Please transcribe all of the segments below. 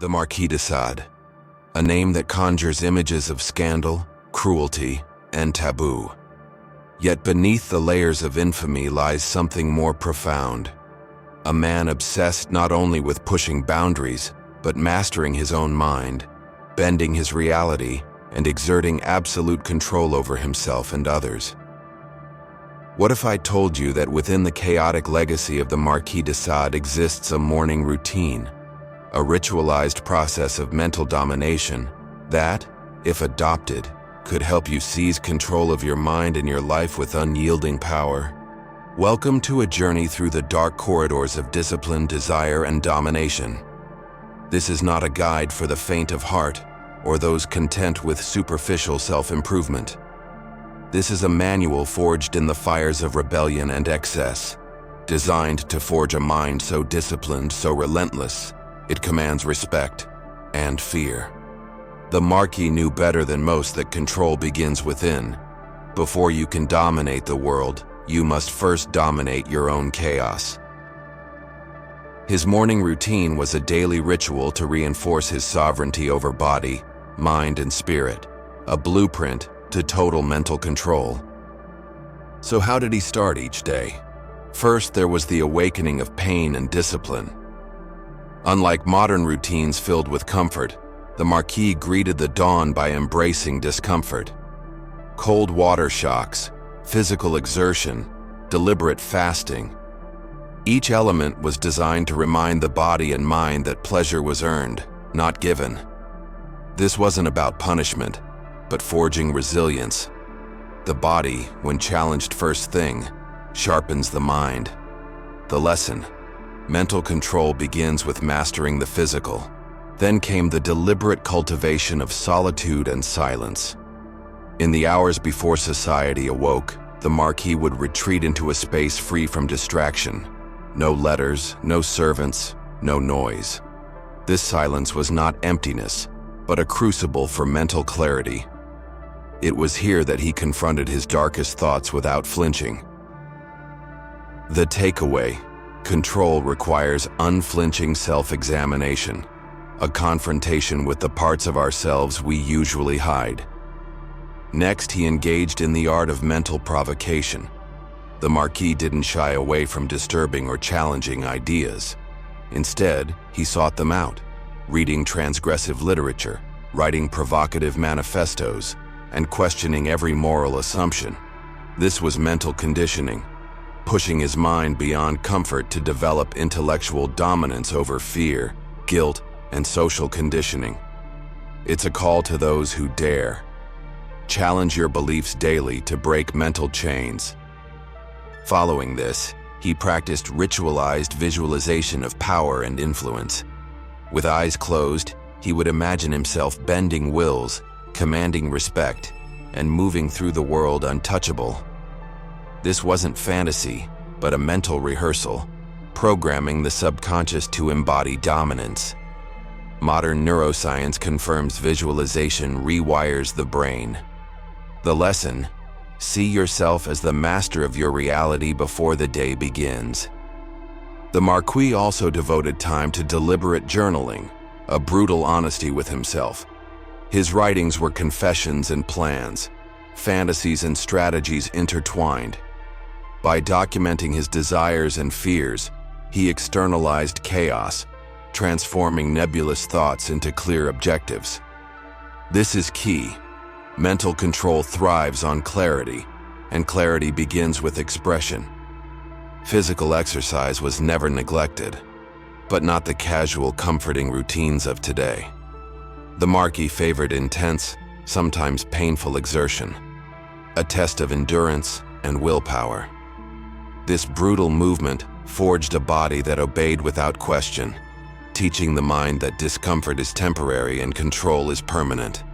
The Marquis de Sade, a name that conjures images of scandal, cruelty, and taboo. Yet beneath the layers of infamy lies something more profound. A man obsessed not only with pushing boundaries, but mastering his own mind, bending his reality, and exerting absolute control over himself and others. What if I told you that within the chaotic legacy of the Marquis de Sade exists a morning routine, a ritualized process of mental domination that, if adopted, could help you seize control of your mind and your life with unyielding power? Welcome to a journey through the dark corridors of discipline, desire, and domination. This is not a guide for the faint of heart or those content with superficial self-improvement. This is a manual forged in the fires of rebellion and excess, designed to forge a mind so disciplined, so relentless, it commands respect and fear. The Marquis knew better than most that control begins within. Before you can dominate the world, you must first dominate your own chaos. His morning routine was a daily ritual to reinforce his sovereignty over body, mind, and spirit, a blueprint to total mental control. So how did he start each day? First, there was the awakening of pain and discipline. Unlike modern routines filled with comfort, the Marquis greeted the dawn by embracing discomfort. Cold water shocks, physical exertion, deliberate fasting. Each element was designed to remind the body and mind that pleasure was earned, not given. This wasn't about punishment, but forging resilience. The body, when challenged first thing, sharpens the mind. The lesson: mental control begins with mastering the physical. Then came the deliberate cultivation of solitude and silence. In the hours before society awoke, the Marquis would retreat into a space free from distraction. No letters, no servants, no noise. This silence was not emptiness, but a crucible for mental clarity. It was here that he confronted his darkest thoughts without flinching. The takeaway: control requires unflinching self-examination, a confrontation with the parts of ourselves we usually hide. Next, he engaged in the art of mental provocation. The Marquis didn't shy away from disturbing or challenging ideas. Instead, he sought them out, reading transgressive literature, writing provocative manifestos, and questioning every moral assumption. This was mental conditioning, pushing his mind beyond comfort to develop intellectual dominance over fear, guilt, and social conditioning. It's a call to those who dare. Challenge your beliefs daily to break mental chains. Following this, he practiced ritualized visualization of power and influence. With eyes closed, he would imagine himself bending wills, commanding respect, and moving through the world untouchable. This wasn't fantasy, but a mental rehearsal, programming the subconscious to embody dominance. Modern neuroscience confirms visualization rewires the brain. The lesson: see yourself as the master of your reality before the day begins. The Marquis also devoted time to deliberate journaling, a brutal honesty with himself. His writings were confessions and plans, fantasies and strategies intertwined. By documenting his desires and fears, he externalized chaos, transforming nebulous thoughts into clear objectives. This is key. Mental control thrives on clarity, and clarity begins with expression. Physical exercise was never neglected, but not the casual, comforting routines of today. The Marquis favored intense, sometimes painful exertion, a test of endurance and willpower. This brutal movement forged a body that obeyed without question, teaching the mind that discomfort is temporary and control is permanent.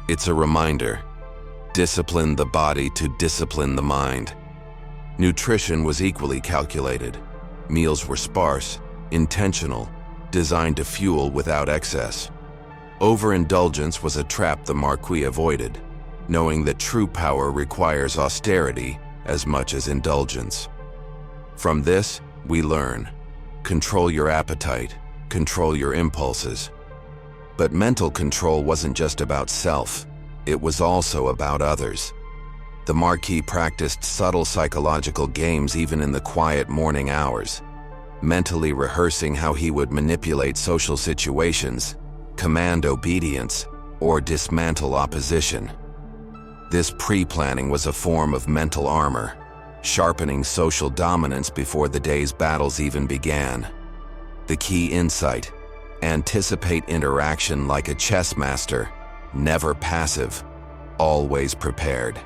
It's a reminder: discipline the body to discipline the mind. Nutrition was equally calculated. Meals were sparse, intentional, designed to fuel without excess. Overindulgence was a trap the Marquis avoided, knowing that true power requires austerity as much as indulgence. From this, we learn: control your appetite, control your impulses. But mental control wasn't just about self, it was also about others. The Marquis practiced subtle psychological games even in the quiet morning hours, mentally rehearsing how he would manipulate social situations, command obedience, or dismantle opposition. This pre-planning was a form of mental armor, sharpening social dominance before the day's battles even began. The key insight: anticipate interaction like a chess master, never passive, always prepared.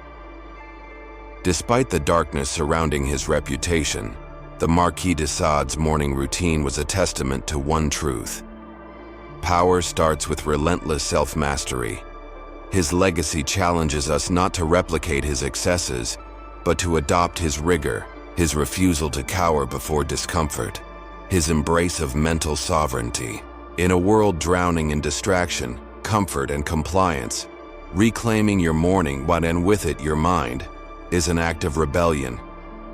Despite the darkness surrounding his reputation, the Marquis de Sade's morning routine was a testament to one truth: power starts with relentless self-mastery. His legacy challenges us not to replicate his excesses, but to adopt his rigor, his refusal to cower before discomfort, his embrace of mental sovereignty. In a world drowning in distraction, comfort, and compliance, reclaiming your morning, and with it your mind, is an act of rebellion.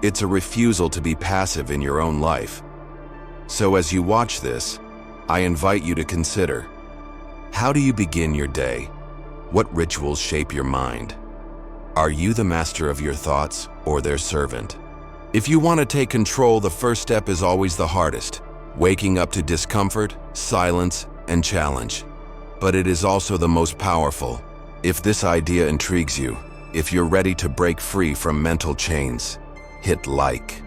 It's a refusal to be passive in your own life. So as you watch this, I invite you to consider: how do you begin your day? What rituals shape your mind? Are you the master of your thoughts or their servant? If you want to take control, the first step is always the hardest: waking up to discomfort, silence, and challenge. But it is also the most powerful. If this idea intrigues you, if you're ready to break free from mental chains, hit like.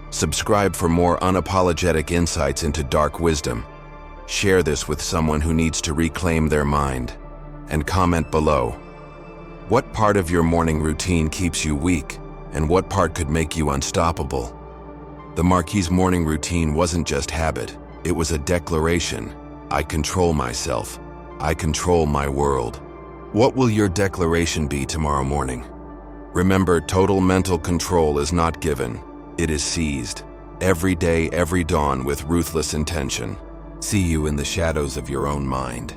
Subscribe for more unapologetic insights into dark wisdom. Share this with someone who needs to reclaim their mind. And comment below: what part of your morning routine keeps you weak, and what part could make you unstoppable? The Marquis' morning routine wasn't just habit, it was a declaration: I control myself, I control my world. What will your declaration be tomorrow morning? Remember, total mental control is not given, it is seized. Every day, every dawn, with ruthless intention. See you in the shadows of your own mind.